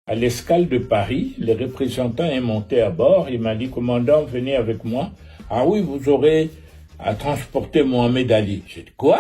À l'escale de Paris, le représentant est monté à bord. Il m'a dit, commandant, venez avec moi. Ah oui, vous aurez à transporter Mohamed Ali. J'ai dit, quoi?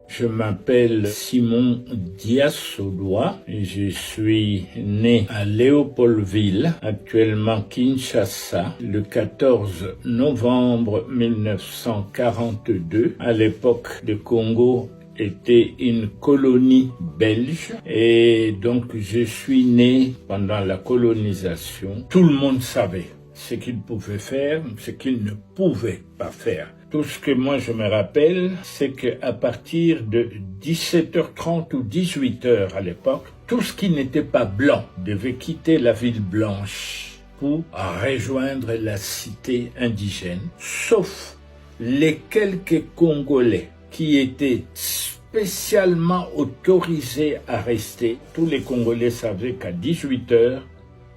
Je m'appelle Simon Diassodois. Je suis né à Léopoldville, actuellement Kinshasa, le 14 novembre 1942. À l'époque, le Congo était une colonie belge et donc je suis né pendant la colonisation. Tout le monde savait ce qu'il pouvait faire, ce qu'il ne pouvait pas faire. Tout ce que moi je me rappelle, c'est qu'à partir de 17h30 ou 18h à l'époque, tout ce qui n'était pas blanc devait quitter la ville blanche pour rejoindre la cité indigène, sauf les quelques Congolais qui étaient spécialement autorisés à rester. Tous les Congolais savaient qu'à 18h,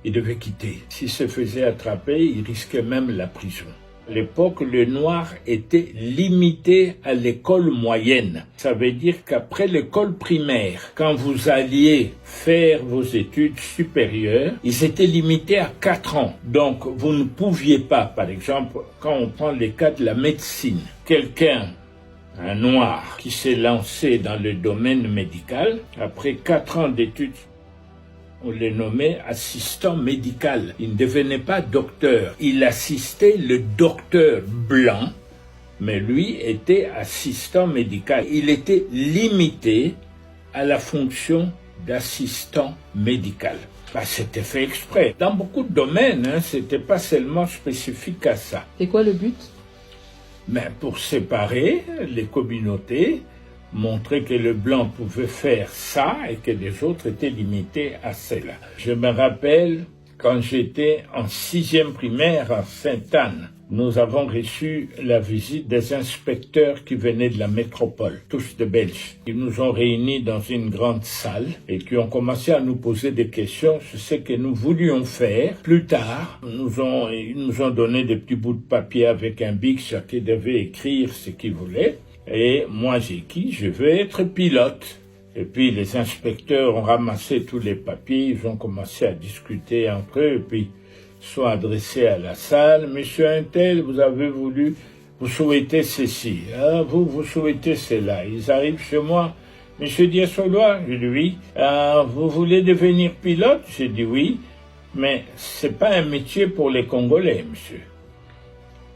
ils devaient quitter. S'ils se faisaient attraper, ils risquaient même la prison. À l'époque, le noir était limité à l'école moyenne. Ça veut dire qu'après l'école primaire, quand vous alliez faire vos études supérieures, ils étaient limités à 4 ans. Donc, vous ne pouviez pas, par exemple, quand on prend le cas de la médecine, un noir qui s'est lancé dans le domaine médical, après 4 ans d'études, on le nommait assistant médical. Il ne devenait pas docteur. Il assistait le docteur blanc, mais lui était assistant médical. Il était limité à la fonction d'assistant médical. C'était fait exprès. Dans beaucoup de domaines, c'était pas seulement spécifique à ça. C'est quoi le but? Mais pour séparer les communautés, montrer que le blanc pouvait faire ça et que les autres étaient limités à cela. Je me rappelle quand j'étais en 6e primaire à Sainte-Anne, nous avons reçu la visite des inspecteurs qui venaient de la métropole, tous de Belges. Ils nous ont réunis dans une grande salle et qui ont commencé à nous poser des questions sur ce que nous voulions faire. Plus tard, ils nous ont donné des petits bouts de papier avec un bic, chacun devait écrire ce qu'il voulait. Et moi j'ai dit, je veux être pilote. Et puis les inspecteurs ont ramassé tous les papiers, ils ont commencé à discuter entre eux, et puis sont adressés à la salle. Monsieur Untel, vous souhaitez ceci, vous souhaitez cela. Ils arrivent chez moi. Monsieur Diassodois, je dis oui. Vous voulez devenir pilote? J'ai dit oui, mais c'est pas un métier pour les Congolais, monsieur.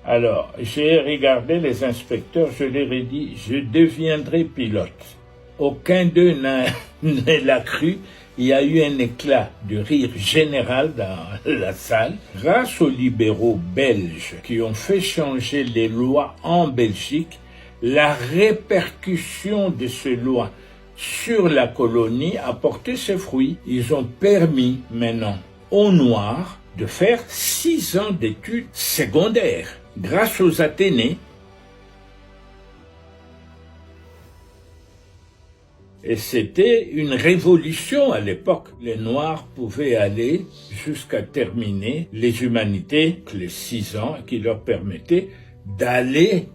Alors, j'ai regardé les inspecteurs, je leur ai dit, je deviendrai pilote. Aucun d'eux ne l'a cru. Il y a eu un éclat de rire général dans la salle. Grâce aux libéraux belges qui ont fait changer les lois en Belgique, la répercussion de ces lois sur la colonie a porté ses fruits. Ils ont permis maintenant aux Noirs de faire 6 ans d'études secondaires. Grâce aux Athénées, et c'était une révolution à l'époque. Les Noirs pouvaient aller jusqu'à terminer les humanités, les 6 ans, qui leur permettaient d'aller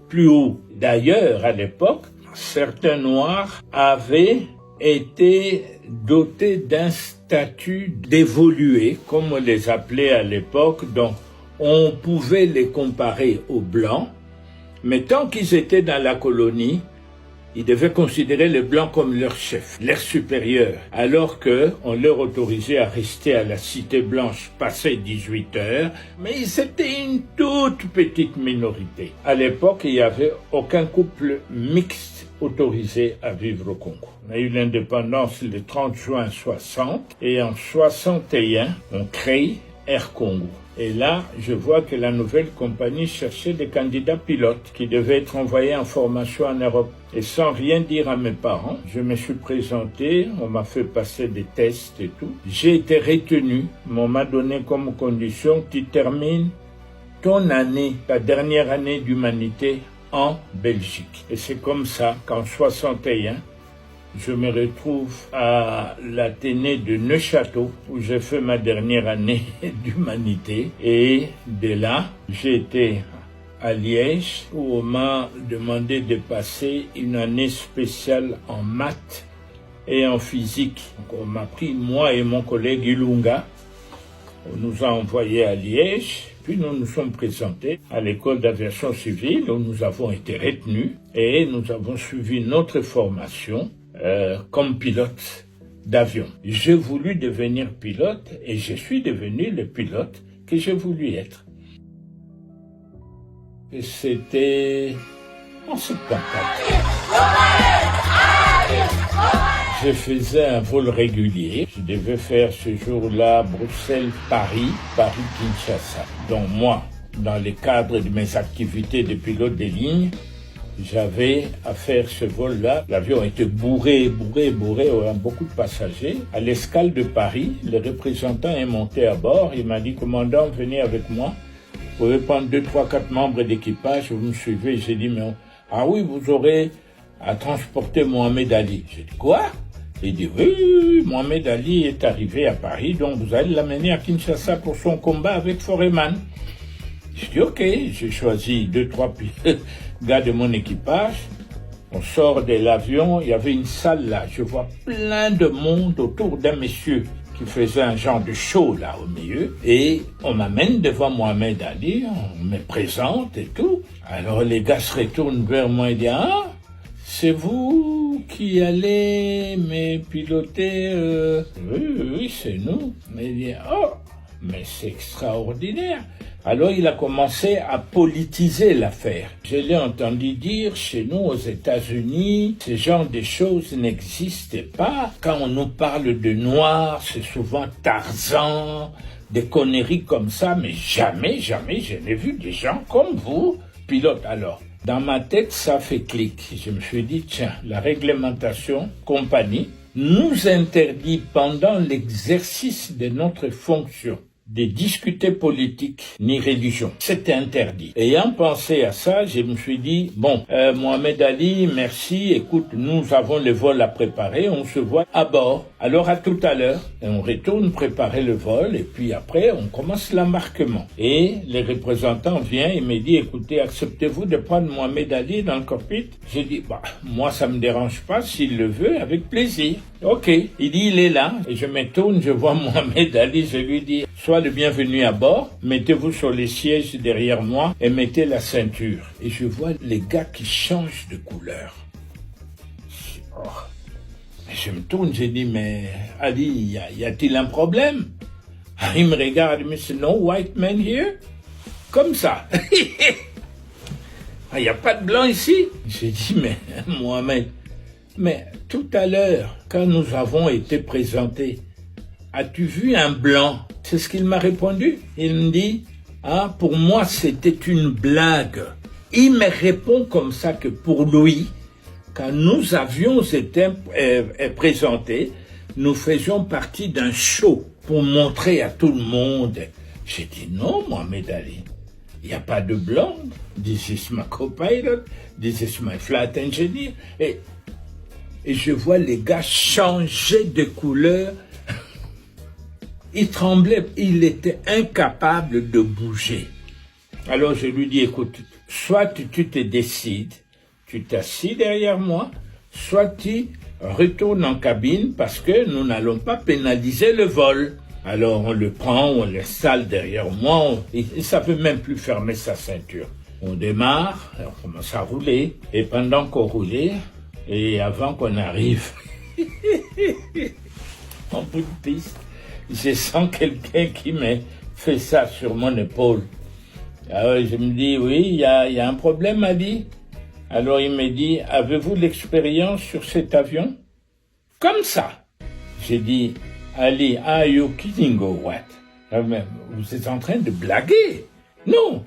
plus haut. D'ailleurs, à l'époque, certains Noirs avaient été dotés d'un statut d'évolué, comme on les appelait à l'époque, donc on pouvait les comparer aux Blancs, mais tant qu'ils étaient dans la colonie, ils devaient considérer les Blancs comme leur chef, leur supérieur, alors qu'on leur autorisait à rester à la Cité Blanche passé 18 heures, mais ils étaient une toute petite minorité. À l'époque, il n'y avait aucun couple mixte autorisé à vivre au Congo. On a eu l'indépendance le 30 juin 60 et en 61, on crée Air Congo. Et là, je vois que la nouvelle compagnie cherchait des candidats pilotes qui devaient être envoyés en formation en Europe. Et sans rien dire à mes parents, je me suis présenté, on m'a fait passer des tests et tout. J'ai été retenu, mais on m'a donné comme condition que tu termines ton année, ta dernière année d'humanité en Belgique. Et c'est comme ça qu'en 61, je me retrouve à l'Athénée de Neuchâtel où j'ai fait ma dernière année d'humanité. Et de là, j'ai été à Liège où on m'a demandé de passer une année spéciale en maths et en physique. Donc, on m'a pris, moi et mon collègue Ilunga, on nous a envoyés à Liège, puis nous nous sommes présentés à l'école d'aviation civile où nous avons été retenus et nous avons suivi notre formation comme pilote d'avion. J'ai voulu devenir pilote et je suis devenu le pilote que j'ai voulu être. Et c'était en 74. Je faisais un vol régulier. Je devais faire ce jour-là Bruxelles-Paris, Paris-Kinshasa. Donc moi, dans le cadre de mes activités de pilote de ligne, j'avais à faire ce vol-là. L'avion était bourré, beaucoup de passagers. À l'escale de Paris, le représentant est monté à bord. Il m'a dit, commandant, venez avec moi. Vous pouvez prendre 2, 3, 4 membres d'équipage, vous me suivez. J'ai dit, mais ah oui, vous aurez à transporter Mohamed Ali. J'ai dit, quoi? Il dit, oui, Mohamed Ali est arrivé à Paris, donc vous allez l'amener à Kinshasa pour son combat avec Foreman. J'ai dit, ok, j'ai choisi 2, 3 gars de mon équipage. On sort de l'avion, il y avait une salle là, je vois plein de monde autour d'un monsieur qui faisait un genre de show là au milieu. Et on m'amène devant Mohamed Ali, on me présente et tout. Alors les gars se retournent vers moi et disent, ah, c'est vous qui allez me piloter Oui, c'est nous. Mais il dit, oh, mais c'est extraordinaire. Alors il a commencé à politiser l'affaire. Je l'ai entendu dire, chez nous aux États-Unis, ce genre de choses n'existaient pas. Quand on nous parle de noirs, c'est souvent Tarzan, des conneries comme ça, mais jamais je n'ai vu des gens comme vous, pilote. Alors, dans ma tête, ça fait clic. Je me suis dit, tiens, la réglementation compagnie nous interdit pendant l'exercice de notre fonction de discuter politique ni religion. C'était interdit. Ayant pensé à ça, je me suis dit, bon, Mohamed Ali, merci, écoute, nous avons le vol à préparer, on se voit à bord. Alors à tout à l'heure, et on retourne préparer le vol, et puis après, on commence l'embarquement. Et le représentant vient et me dit, écoutez, acceptez-vous de prendre Mohamed Ali dans le cockpit? J'ai dit, bah, moi ça me dérange pas, s'il le veut, avec plaisir. Ok. Il dit, il est là, et je me tourne, je vois Mohamed Ali, je lui dis, sois le bienvenu à bord, mettez-vous sur les sièges derrière moi et mettez la ceinture. Et je vois les gars qui changent de couleur. Oh. Je me tourne, je dis, mais Ali, y a-t-il un problème? Il me regarde, il me dit, no white man here? Comme ça. Il n'y a pas de blanc ici? J'ai dit, mais Mohamed, mais tout à l'heure, quand nous avons été présentés, as-tu vu un blanc? C'est ce qu'il m'a répondu. Il me dit, ah, pour moi, c'était une blague. Il me répond comme ça que pour lui, quand nous avions été présentés, nous faisions partie d'un show pour montrer à tout le monde. J'ai dit, non, Mohamed Ali, il n'y a pas de blanc. This is my co-pilot, this is my flight engineer. Et je vois les gars changer de couleur. Il tremblait, il était incapable de bouger. Alors je lui dis, écoute, soit tu te décides, tu t'assis derrière moi, soit tu retournes en cabine parce que nous n'allons pas pénaliser le vol. Alors on le prend, on l'installe derrière moi, il ne savait même plus fermer sa ceinture. On démarre, on commence à rouler, et pendant qu'on roulait, et avant qu'on arrive en bout de piste, je sens quelqu'un qui me fait ça sur mon épaule. Alors je me dis, oui, il y a un problème, Ali. Alors il me dit, avez-vous l'expérience sur cet avion? Comme ça. J'ai dit, Ali, are you kidding or what? Vous êtes en train de blaguer? Non.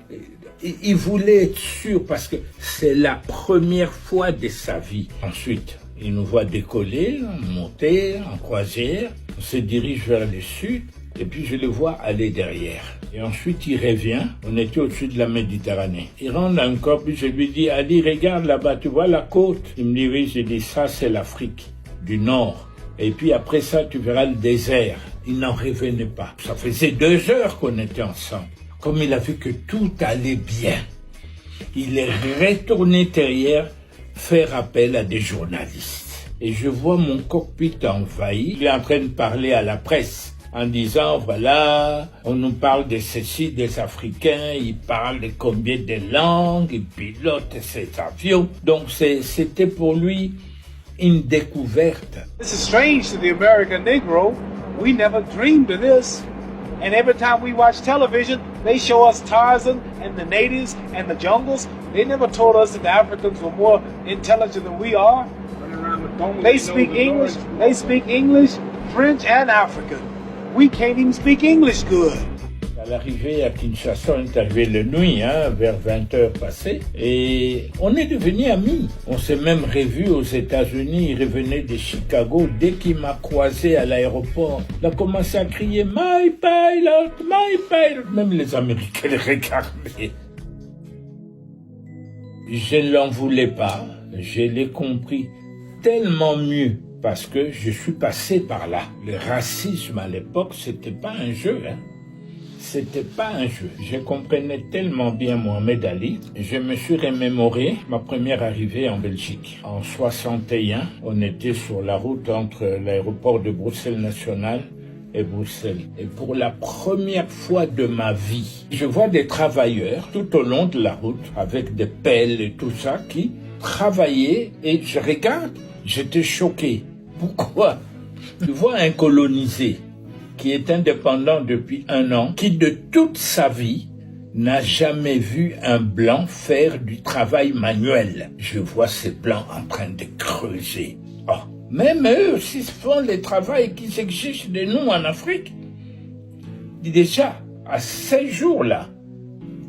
Il voulait être sûr parce que c'est la première fois de sa vie. Ensuite, il nous voit décoller, monter en croisière. On se dirige vers le sud et puis je le vois aller derrière. Et ensuite il revient, on était au-dessus de la Méditerranée. Il rentre dans un corps, puis je lui dis, Ali, regarde là-bas, tu vois la côte? Il me dit, oui, j'ai dit, ça c'est l'Afrique du Nord. Et puis après ça, tu verras le désert. Il n'en revenait pas. Ça faisait 2 heures qu'on était ensemble. Comme il a vu que tout allait bien, il est retourné derrière faire appel à des journalistes. et je vois mon cockpit envahi. Il est en train de parler à la presse en disant, voilà, on nous parle de ceci, des Africains, ils parlent de combien de langues, ils pilotent ces avions. Donc c'était pour lui une découverte. This is strange to the American Negro. We never dreamed of this. And every time we watch television, they show us Tarzan and the natives and the jungles. They never told us that the Africans were more intelligent than we are. They speak English, French and African. We can't even speak English good. À l'arrivée à Kinshasa, on est arrivé la nuit, vers 20h passées, et on est devenus amis. On s'est même revus aux États-Unis. Il revenait de Chicago. Dès qu'il m'a croisé à l'aéroport, il a commencé à crier « My pilot, my pilot !» Même les Américains le regardaient. Je ne l'en voulais pas. Je l'ai compris tellement mieux parce que je suis passé par là. Le racisme à l'époque, c'était pas un jeu, C'était pas un jeu. Je comprenais tellement bien Mohamed Ali. Je me suis remémoré ma première arrivée en Belgique. En 61, on était sur la route entre l'aéroport de Bruxelles National et Bruxelles. Et pour la première fois de ma vie, je vois des travailleurs tout au long de la route avec des pelles et tout ça qui travaillaient et je regarde, j'étais choqué. Pourquoi? Tu vois un colonisé qui est indépendant depuis 1 an, qui de toute sa vie n'a jamais vu un blanc faire du travail manuel. Je vois ces blancs en train de creuser. Oh, même eux aussi font le travail qui s'exige de nous en Afrique. Déjà, à ces jours-là,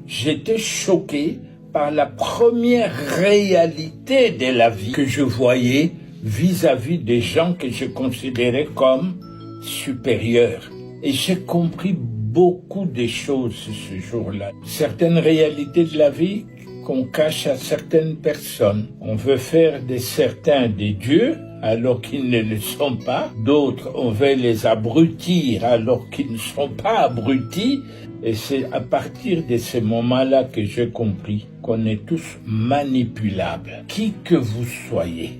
j'étais choqué par la première réalité de la vie que je voyais vis-à-vis des gens que je considérais comme supérieurs. Et j'ai compris beaucoup de choses ce jour-là. Certaines réalités de la vie qu'on cache à certaines personnes. On veut faire de certains des dieux alors qu'ils ne le sont pas. D'autres, on veut les abrutir alors qu'ils ne sont pas abrutis. Et c'est à partir de ce moment-là que j'ai compris qu'on est tous manipulables. Qui que vous soyez,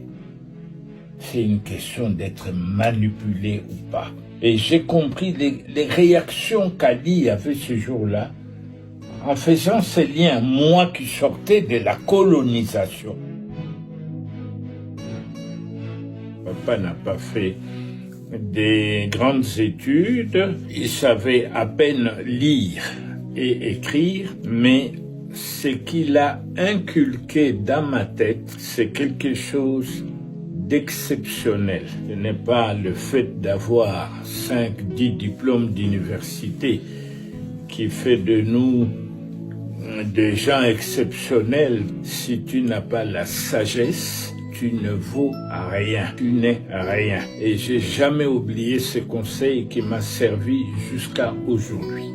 c'est une question d'être manipulé ou pas. Et j'ai compris les réactions qu'Ali avait ce jour-là en faisant ces liens, moi qui sortais de la colonisation. Papa n'a pas fait des grandes études, il savait à peine lire et écrire, mais ce qu'il a inculqué dans ma tête, c'est quelque chose d'exceptionnel. Ce n'est pas le fait d'avoir 5-10 diplômes d'université qui fait de nous des gens exceptionnels. Si tu n'as pas la sagesse, tu ne vaux rien, tu n'es rien. Et j'ai jamais oublié ce conseil qui m'a servi jusqu'à aujourd'hui.